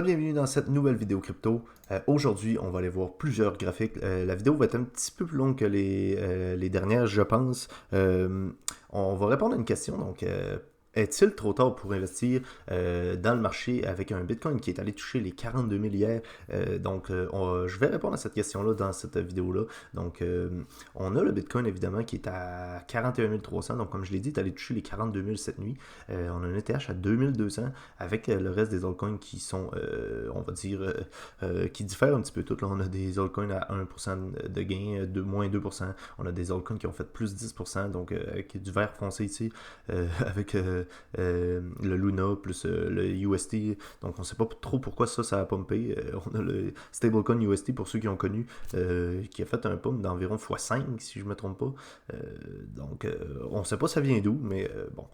Bienvenue dans cette nouvelle vidéo crypto. Aujourd'hui, on va aller voir plusieurs graphiques. La vidéo va être un petit peu plus longue que les dernières, je pense. On va répondre à une question. Donc, est-il trop tard pour investir dans le marché avec un Bitcoin qui est allé toucher les 42 000 hier? Je vais répondre à cette question-là dans cette vidéo-là. Donc, on a le Bitcoin, évidemment, qui est à 41 300. Donc, comme je l'ai dit, il est allé toucher les 42 000 cette nuit. On a un ETH à 2200 avec le reste des altcoins qui sont, on va dire, qui diffèrent un petit peu toutes. Là, on a des altcoins à 1% de gain, moins 2%. On a des altcoins qui ont fait plus 10%, donc avec du vert foncé ici, avec le Luna plus le UST. Donc, on ne sait pas trop pourquoi ça a pumpé. On a le stablecoin UST, pour ceux qui ont connu, qui a fait un pump d'environ x5, si je ne me trompe pas. On ne sait pas ça vient d'où, mais bon,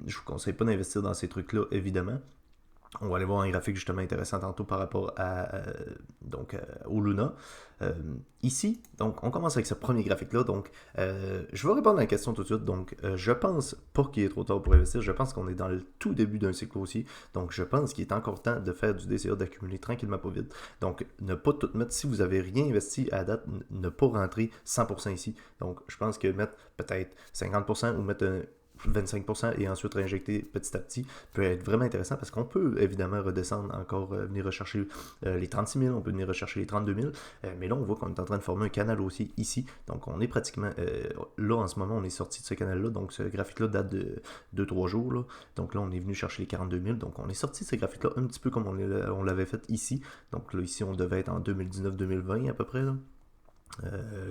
je vous conseille pas d'investir dans ces trucs-là, évidemment. On va aller voir un graphique justement intéressant tantôt par rapport au Luna. Ici, donc on commence avec ce premier graphique-là. Donc, je vais répondre à la question tout de suite. Donc, je pense pas qu'il est trop tard pour investir. Je pense qu'on est dans le tout début d'un cycle aussi. Donc, je pense qu'il est encore temps de faire du DCA, d'accumuler tranquillement pas vite. Donc, ne pas tout mettre. Si vous avez rien investi à date, ne pas rentrer 100% ici. Donc, je pense que mettre peut-être 50% ou mettre 25% et ensuite réinjecter petit à petit peut être vraiment intéressant parce qu'on peut évidemment redescendre encore, venir rechercher les 36 000, on peut venir rechercher les 32 000, mais là on voit qu'on est en train de former un canal aussi ici, donc on est pratiquement, là en ce moment on est sorti de ce canal là, donc ce graphique là date de 2-3 jours, là. Donc là on est venu chercher les 42 000, donc on est sorti de ce graphique là un petit peu comme on l'avait fait ici, donc là ici on devait être en 2019-2020 à peu près là.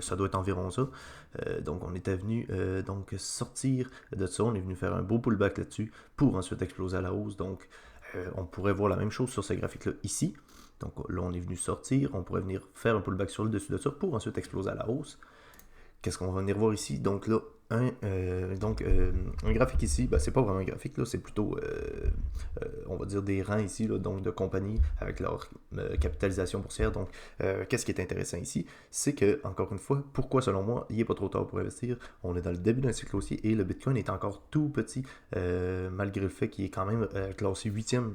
Ça doit être environ ça. Donc on était venu sortir de ça, on est venu faire un beau pullback là-dessus pour ensuite exploser à la hausse. Donc on pourrait voir la même chose sur ce graphique-là ici. Donc là on est venu sortir, on pourrait venir faire un pullback sur le dessus de ça pour ensuite exploser à la hausse. Qu'est-ce qu'on va venir voir ici? Donc là, un graphique ici, ben, c'est pas vraiment un graphique, là, c'est plutôt, on va dire, des rangs ici, là, donc de compagnies avec leur capitalisation boursière. Donc, qu'est-ce qui est intéressant ici? C'est que, encore une fois, pourquoi selon moi, il n'est pas trop tard pour investir? On est dans le début d'un cycle aussi et le Bitcoin est encore tout petit, malgré le fait qu'il est quand même classé 8e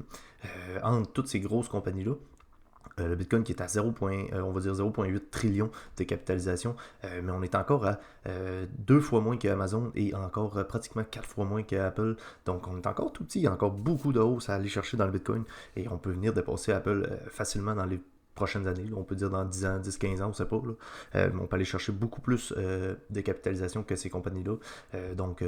entre toutes ces grosses compagnies-là. Le Bitcoin qui est à 0, on va dire 0,8 trillion de capitalisation, mais on est encore à 2 fois moins qu'Amazon et encore pratiquement 4 fois moins qu'Apple. Donc on est encore tout petit, il y a encore beaucoup de hausse à aller chercher dans le Bitcoin et on peut venir dépasser Apple facilement dans les prochaines années, là. On peut dire dans 10 ans, 10-15 ans, on ne sait pas. On peut aller chercher beaucoup plus de capitalisation que ces compagnies-là.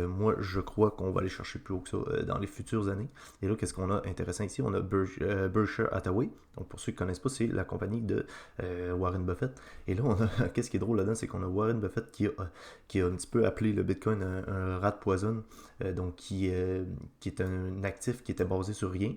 Moi, je crois qu'on va aller chercher plus haut que ça dans les futures années. Et là, qu'est-ce qu'on a intéressant ici? On a Berkshire Hathaway. Donc, pour ceux qui ne connaissent pas, c'est la compagnie de Warren Buffett. Et là, on a, qu'est-ce qui est drôle là-dedans, c'est qu'on a Warren Buffett qui a un petit peu appelé le Bitcoin un rat de poison, qui est un actif qui était basé sur rien.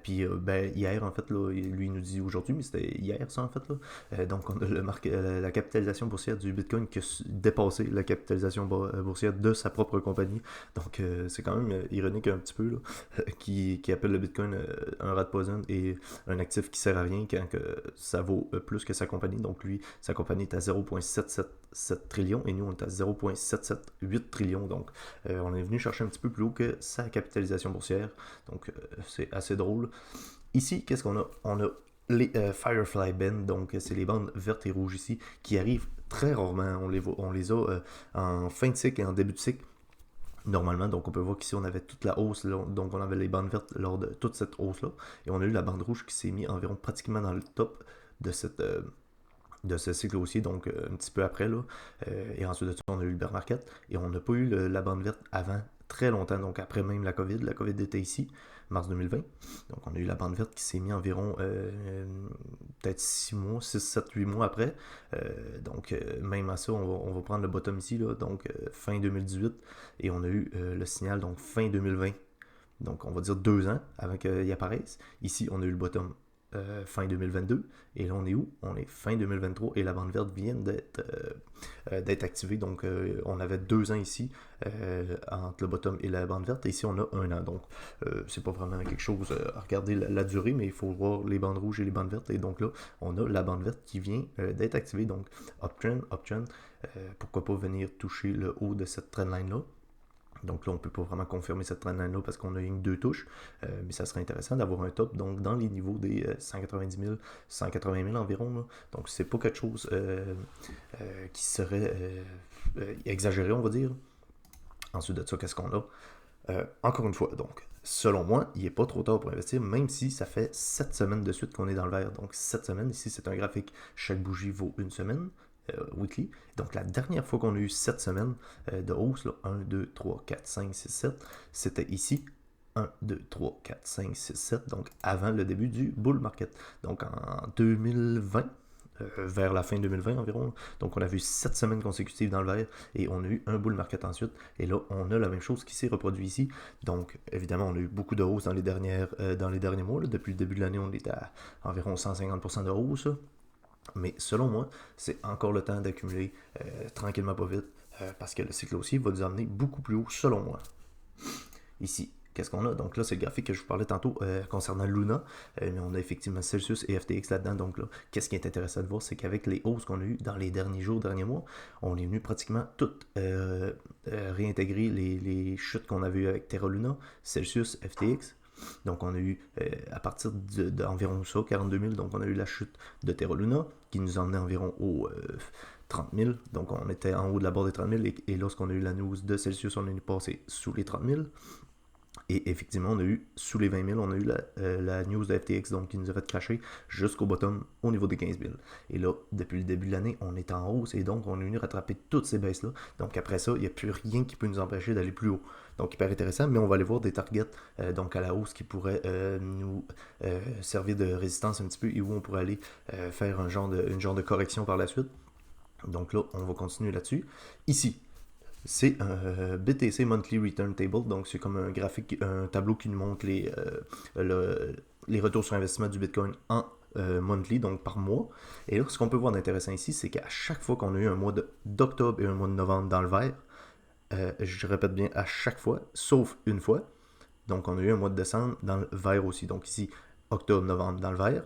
Hier, en fait, là, lui il nous dit aujourd'hui, mais c'était hier, ça, en fait. Là. Donc, on a la capitalisation boursière du Bitcoin qui a dépassé la capitalisation boursière de sa propre compagnie. Donc, c'est quand même ironique un petit peu, là, qui appelle le Bitcoin un rat poison et un actif qui sert à rien quand que ça vaut plus que sa compagnie. Donc, lui, sa compagnie est à 0,777 trillions et nous, on est à 0,778 trillions. Donc, on est venu chercher un petit peu plus haut que sa capitalisation boursière. Donc, c'est assez drôle. Ici, qu'est-ce qu'on a? On a les Firefly Band, donc c'est les bandes vertes et rouges ici, qui arrivent très rarement. On les a en fin de cycle et en début de cycle. Normalement, donc on peut voir qu'ici on avait toute la hausse, là, donc on avait les bandes vertes lors de toute cette hausse-là, et on a eu la bande rouge qui s'est mise environ pratiquement dans le top de de ce cycle aussi, donc un petit peu après, là. Et ensuite de ça, on a eu le bear market, et on n'a pas eu la bande verte avant très longtemps, donc après même la COVID. La COVID était ici, mars 2020. Donc on a eu la bande verte qui s'est mise environ peut-être 6 mois, 6, 7, 8 mois après. Même à ça, on va prendre le bottom ici, là, donc fin 2018, et on a eu le signal, donc fin 2020. Donc on va dire 2 ans avant qu'il apparaisse. Ici, on a eu le bottom fin 2022. Et là, on est où? On est fin 2023 et la bande verte vient d'être activée. Donc, on avait 2 ans ici entre le bottom et la bande verte. Et ici, on a 1 an. Donc, c'est pas vraiment quelque chose à regarder la durée, mais il faut voir les bandes rouges et les bandes vertes. Et donc là, on a la bande verte qui vient d'être activée. Donc, uptrend. Pourquoi pas venir toucher le haut de cette trendline-là? Donc là, on ne peut pas vraiment confirmer cette trendline-là parce qu'on a une 2 touches, mais ça serait intéressant d'avoir un top donc dans les niveaux des 190 000, 180 000 environ. Là. Donc c'est pas quelque chose qui serait exagéré, on va dire. Ensuite de ça, qu'est-ce qu'on a? Encore une fois, donc, selon moi, il n'est pas trop tard pour investir, même si ça fait 7 semaines de suite qu'on est dans le vert. Donc 7 semaines, ici c'est un graphique, chaque bougie vaut une semaine. Weekly. Donc la dernière fois qu'on a eu 7 semaines de hausse, là, 1, 2, 3, 4, 5, 6, 7, c'était ici. 1, 2, 3, 4, 5, 6, 7, donc avant le début du bull market. Donc en 2020, vers la fin 2020 environ. Donc on a vu 7 semaines consécutives dans le vert et on a eu un bull market ensuite. Et là, on a la même chose qui s'est reproduit ici. Donc évidemment, on a eu beaucoup de hausse dans les derniers mois. Là. Depuis le début de l'année, on est à environ 150% de hausse. Mais selon moi, c'est encore le temps d'accumuler tranquillement pas vite parce que le cycle haussier va nous amener beaucoup plus haut selon moi. Ici, qu'est-ce qu'on a? Donc là, c'est le graphique que je vous parlais tantôt concernant Luna, mais on a effectivement Celsius et FTX là-dedans. Donc là, qu'est-ce qui est intéressant de voir, c'est qu'avec les hausses qu'on a eues dans les derniers jours, derniers mois, on est venu pratiquement toutes réintégrer les chutes qu'on avait eues avec Terra Luna, Celsius, FTX. Donc on a eu à partir d'environ ça, 42 000, donc on a eu la chute de Terra Luna qui nous emmenait environ aux 30 000. Donc on était en haut de la barre des 30 000 et lorsqu'on a eu la news de Celsius, on est passé sous les 30 000. Et effectivement, on a eu sous les 20 000, on a eu la news de FTX donc, qui nous a fait cracher jusqu'au bottom au niveau des 15 000. Et là, depuis le début de l'année, on est en hausse et donc on est venu rattraper toutes ces baisses-là. Donc après ça, il n'y a plus rien qui peut nous empêcher d'aller plus haut. Donc hyper intéressant, mais on va aller voir des targets donc à la hausse qui pourraient nous servir de résistance un petit peu et où on pourrait aller faire une genre de correction par la suite. Donc là, on va continuer là-dessus. Ici, c'est un BTC Monthly Return Table, donc c'est comme un graphique, un tableau qui nous montre les retours sur investissement du Bitcoin en monthly, donc par mois. Et là, ce qu'on peut voir d'intéressant ici, c'est qu'à chaque fois qu'on a eu un mois d'octobre et un mois de novembre dans le vert, je répète bien à chaque fois, sauf une fois, donc on a eu un mois de décembre dans le vert aussi. Donc ici, octobre, novembre dans le vert,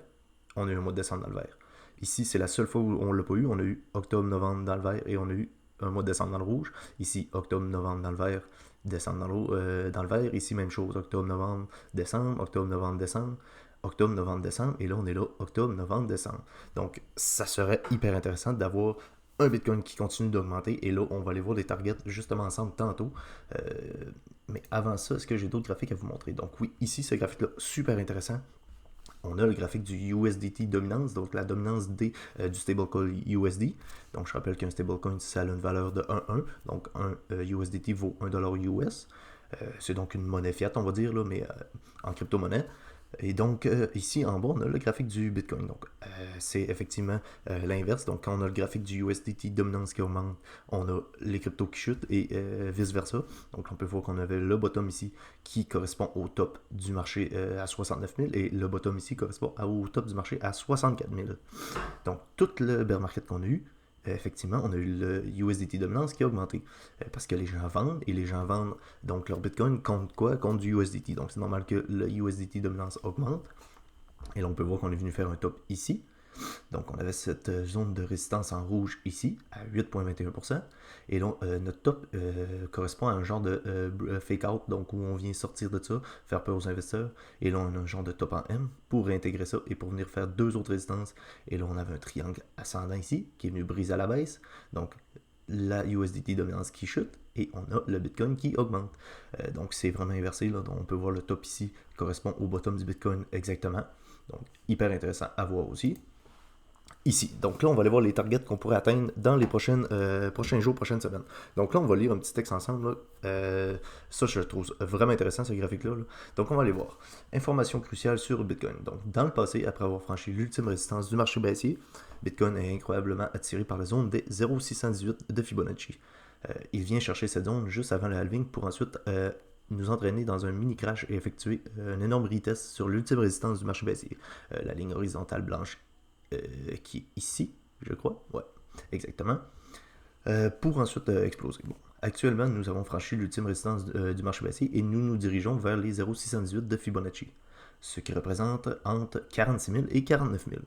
on a eu un mois de décembre dans le vert. Ici, c'est la seule fois où on ne l'a pas eu, on a eu octobre, novembre dans le vert et on a eu un mois de décembre dans le rouge. Ici, octobre, novembre dans le vert, décembre dans le vert. Ici, même chose, octobre, novembre, décembre, octobre, novembre, décembre, octobre, novembre, décembre. Et là, on est là, octobre, novembre, décembre. Donc, ça serait hyper intéressant d'avoir un Bitcoin qui continue d'augmenter. Et là, on va aller voir des targets justement ensemble tantôt. Mais avant ça, est-ce que j'ai d'autres graphiques à vous montrer? Donc oui, ici, ce graphique-là, super intéressant. On a le graphique du USDT dominance, donc la dominance du stablecoin USD. Donc je rappelle qu'un stablecoin, ça a une valeur de 1,1. Donc un USDT vaut 1$ US. C'est donc une monnaie fiat, on va dire, là, mais en crypto-monnaie. Et donc ici en bas, on a le graphique du Bitcoin. Donc c'est effectivement l'inverse. Donc quand on a le graphique du USDT dominance qui augmente, on a les cryptos qui chutent et vice-versa. Donc on peut voir qu'on avait le bottom ici qui correspond au top du marché à 69 000 et le bottom ici correspond au top du marché à 64 000. Donc tout le bear market qu'on a eu, effectivement, on a eu le USDT dominance qui a augmenté parce que les gens vendent et les gens vendent donc leur Bitcoin contre quoi? Contre du USDT. Donc c'est normal que le USDT dominance augmente. Et là, on peut voir qu'on est venu faire un top ici. Donc on avait cette zone de résistance en rouge ici à 8,21%. Et là, notre top correspond à un genre de fake out, donc où on vient sortir de ça, faire peur aux investisseurs. Et là, on a un genre de top en M pour réintégrer ça et pour venir faire deux autres résistances. Et là, on avait un triangle ascendant ici qui est venu briser à la baisse. Donc la USDT dominance qui chute et on a le Bitcoin qui augmente. Donc c'est vraiment inversé. Là. Donc, on peut voir le top ici correspond au bottom du Bitcoin exactement. Donc hyper intéressant à voir aussi. Ici. Donc là, on va aller voir les targets qu'on pourrait atteindre dans les prochains jours, prochaines semaines. Donc là, on va lire un petit texte ensemble. Ça, je trouve vraiment intéressant, ce graphique-là. Là. Donc on va aller voir. Information cruciale sur Bitcoin. Donc dans le passé, après avoir franchi l'ultime résistance du marché baissier, Bitcoin est incroyablement attiré par la zone des 0,618 de Fibonacci. Il vient chercher cette zone juste avant le halving pour ensuite nous entraîner dans un mini crash et effectuer un énorme retest sur l'ultime résistance du marché baissier. La ligne horizontale blanche qui est ici, je crois. Ouais, exactement. Pour ensuite exploser. Bon. Actuellement, nous avons franchi l'ultime résistance du marché baissier et nous nous dirigeons vers les 0,618 de Fibonacci, ce qui représente entre 46 000 et 49 000.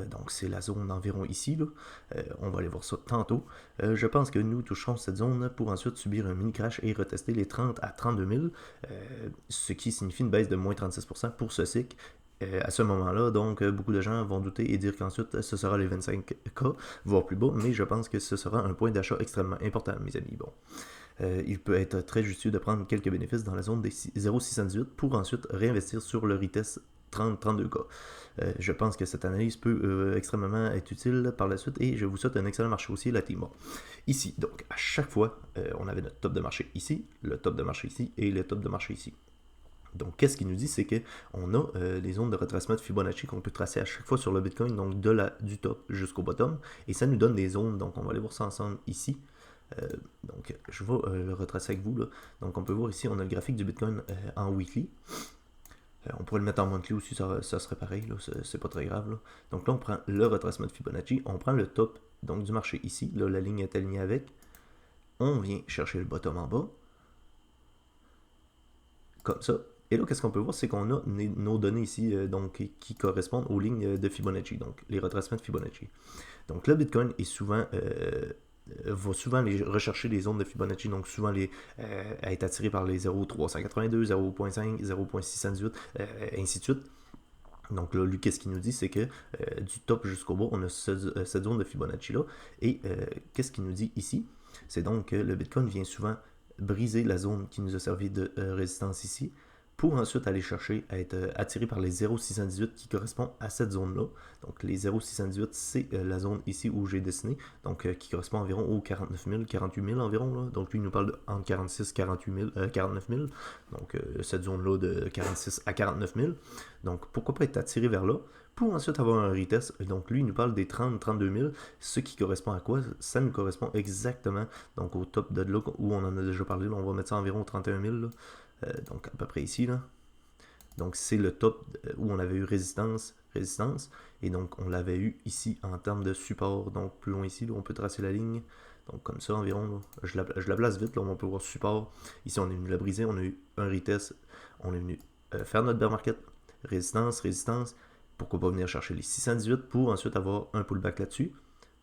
Donc c'est la zone environ ici, là. On va aller voir ça tantôt. Je pense que nous toucherons cette zone pour ensuite subir un mini crash et retester les 30 à 32 000, ce qui signifie une baisse de moins 36% pour ce cycle. À ce moment-là, donc beaucoup de gens vont douter et dire qu'ensuite ce sera les 25K, voire plus bas, mais je pense que ce sera un point d'achat extrêmement important, mes amis. Bon. Il peut être très judicieux de prendre quelques bénéfices dans la zone des 0,618 pour ensuite réinvestir sur le retest 30-32K. Je pense que cette analyse peut extrêmement être utile par la suite et je vous souhaite un excellent marché aussi, la team. Bon. Ici, donc à chaque fois, on avait notre top de marché ici, le top de marché ici et le top de marché ici. Donc, qu'est-ce qu'il nous dit, c'est qu'on a des zones de retracement de Fibonacci qu'on peut tracer à chaque fois sur le Bitcoin, donc du top jusqu'au bottom, et ça nous donne des zones, donc on va aller voir ça ensemble ici. Donc, je vais le retracer avec vous, là. Donc, on peut voir ici, on a le graphique du Bitcoin en weekly. On pourrait le mettre en monthly aussi, ça serait pareil, c'est pas très grave. Là. Donc là, on prend le retracement de Fibonacci, on prend le top donc, du marché ici, là, la ligne est alignée avec. On vient chercher le bottom en bas, comme ça. Et là, qu'est-ce qu'on peut voir, c'est qu'on a nos données ici donc, qui correspondent aux lignes de Fibonacci, donc les retracements de Fibonacci. Donc le Bitcoin est souvent, va souvent rechercher les zones de Fibonacci, donc souvent être attiré par les 0,382, 0,5, 0,618, ainsi de suite. Donc là, lui, qu'est-ce qu'il nous dit, c'est que du top jusqu'au bas, on a cette zone de Fibonacci là. Et qu'est-ce qu'il nous dit ici? C'est donc que le Bitcoin vient souvent briser la zone qui nous a servi de résistance ici, pour ensuite aller chercher à être attiré par les 0,618 qui correspond à cette zone-là. Donc les 0,618, c'est la zone ici où j'ai dessiné, donc qui correspond environ aux 49 000, 48 000 environ. Là. Donc lui, il nous parle de entre 46 et 49 000. Donc cette zone-là de 46 à 49 000. Donc pourquoi pas être attiré vers là pour ensuite avoir un retest. Donc lui, il nous parle des 30-32 000, ce qui correspond à quoi? Ça nous correspond exactement donc au top de là où on en a déjà parlé. Là, on va mettre ça environ 31 000. Là. Donc à peu près ici. Là. Donc c'est le top où on avait eu résistance, et donc on l'avait eu ici en termes de support. Donc plus loin ici, là, on peut tracer la ligne. Donc comme ça environ, là. Je la place vite, là, on peut voir support. Ici on est venu la briser, on a eu un retest, on est venu faire notre bear market, résistance. Pourquoi pas venir chercher les 618 pour ensuite avoir un pullback là-dessus.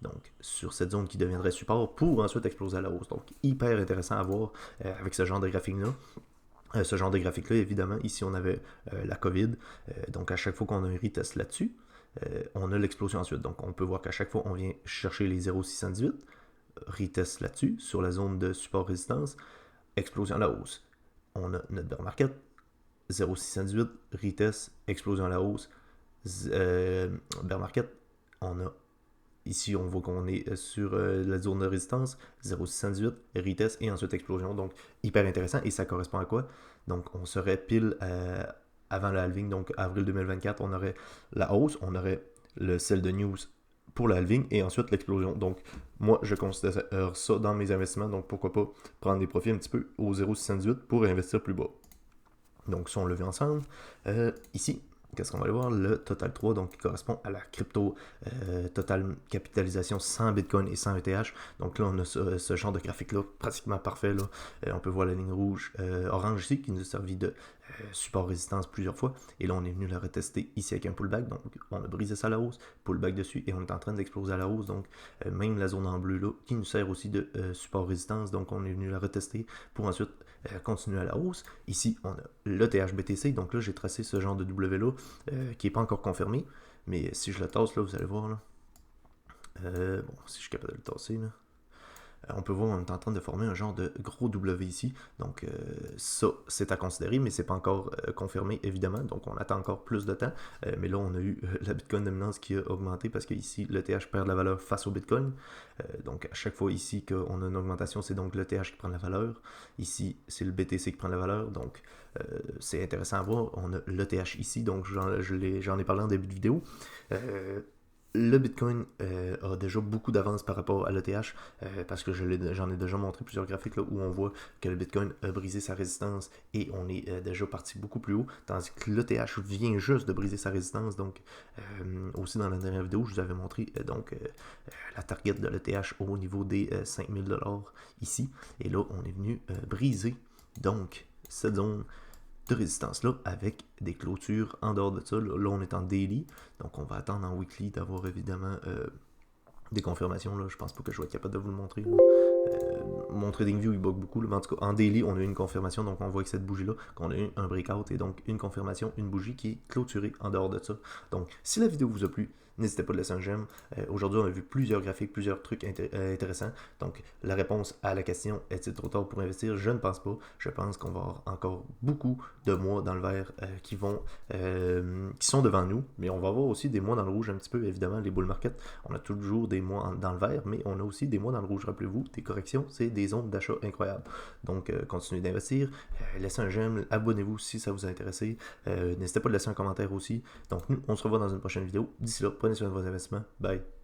Donc, sur cette zone qui deviendrait support pour ensuite exploser à la hausse. Donc, hyper intéressant à voir avec ce genre de graphique-là. Ce genre de graphique-là, évidemment, ici on avait la COVID. Donc, à chaque fois qu'on a un retest là-dessus, on a l'explosion ensuite. Donc, on peut voir qu'à chaque fois, on vient chercher les 0,618, retest là-dessus, sur la zone de support-résistance, explosion à la hausse. On a notre bear market, 0,618, retest, explosion à la hausse, bear market, on a ici on voit qu'on est sur la zone de résistance 0,618, retest et ensuite explosion, donc hyper intéressant. Et ça correspond à quoi? Donc on serait pile avant le halving, donc avril 2024, on aurait la hausse, on aurait le sell de news pour le halving et ensuite l'explosion. Donc moi je considère ça dans mes investissements, donc pourquoi pas prendre des profits un petit peu au 0,618 pour investir plus bas. Donc, si on le vit ensemble, ici, qu'est-ce qu'on va aller voir? Le Total 3, donc qui correspond à la crypto totale capitalisation sans Bitcoin et sans ETH. Donc là, on a ce genre de graphique-là pratiquement parfait. Là. On peut voir la ligne rouge, orange ici, qui nous a servi de support résistance plusieurs fois. Et là, on est venu la retester ici avec un pullback. Donc, on a brisé ça à la hausse, pullback dessus, et on est en train d'exploser à la hausse. Donc, même la zone en bleu là, qui nous sert aussi de support résistance. Donc, on est venu la retester pour ensuite continuer à la hausse. Ici, on a le THBTC. Donc là, j'ai tracé ce genre de W là qui n'est pas encore confirmé. Mais si je le tasse, là, vous allez voir. Là. Bon, si je suis capable de le tasser, là. On peut voir qu'on est en train de former un genre de gros W ici. Donc ça, c'est à considérer, mais c'est pas encore confirmé, évidemment. Donc on attend encore plus de temps. Mais là, on a eu la Bitcoin dominance qui a augmenté parce qu'ici, le TH perd de la valeur face au Bitcoin. Donc à chaque fois ici qu'on a une augmentation, c'est donc le TH qui prend de la valeur. Ici, c'est le BTC qui prend de la valeur. Donc c'est intéressant à voir. On a le TH ici, donc j'en ai parlé en début de vidéo. Le Bitcoin a déjà beaucoup d'avance par rapport à l'ETH parce que j'en ai déjà montré plusieurs graphiques là, où on voit que le Bitcoin a brisé sa résistance et on est déjà parti beaucoup plus haut, tandis que l'ETH vient juste de briser sa résistance. Donc, aussi dans la dernière vidéo, je vous avais montré la target de l'ETH au niveau des 5000 $ ici. Et là, on est venu briser donc cette zone de résistance-là avec des clôtures en dehors de ça. Là, on est en daily, donc on va attendre en weekly d'avoir évidemment des confirmations. Là. Je pense pas que je vais être capable de vous le montrer. Mon TradingView il bug beaucoup, là, mais en tout cas en daily on a eu une confirmation, donc on voit avec cette bougie là qu'on a eu un breakout et donc une confirmation, une bougie qui est clôturée en dehors de ça. Donc si la vidéo vous a plu, n'hésitez pas de laisser un j'aime. Aujourd'hui on a vu plusieurs graphiques, plusieurs trucs intéressants, donc la réponse à la question est-il trop tard pour investir? Je ne pense pas. Je pense qu'on va avoir encore beaucoup de mois dans le vert qui sont devant nous, mais on va avoir aussi des mois dans le rouge un petit peu. Évidemment les bull market, on a toujours des mois dans le vert, mais on a aussi des mois dans le rouge. Rappelez-vous, des corrections, c'est des zones d'achat incroyables. Donc, continuez d'investir, laissez un j'aime, abonnez-vous si ça vous a intéressé. N'hésitez pas à laisser un commentaire aussi. Donc, nous, on se revoit dans une prochaine vidéo. D'ici là, prenez soin de vos investissements. Bye!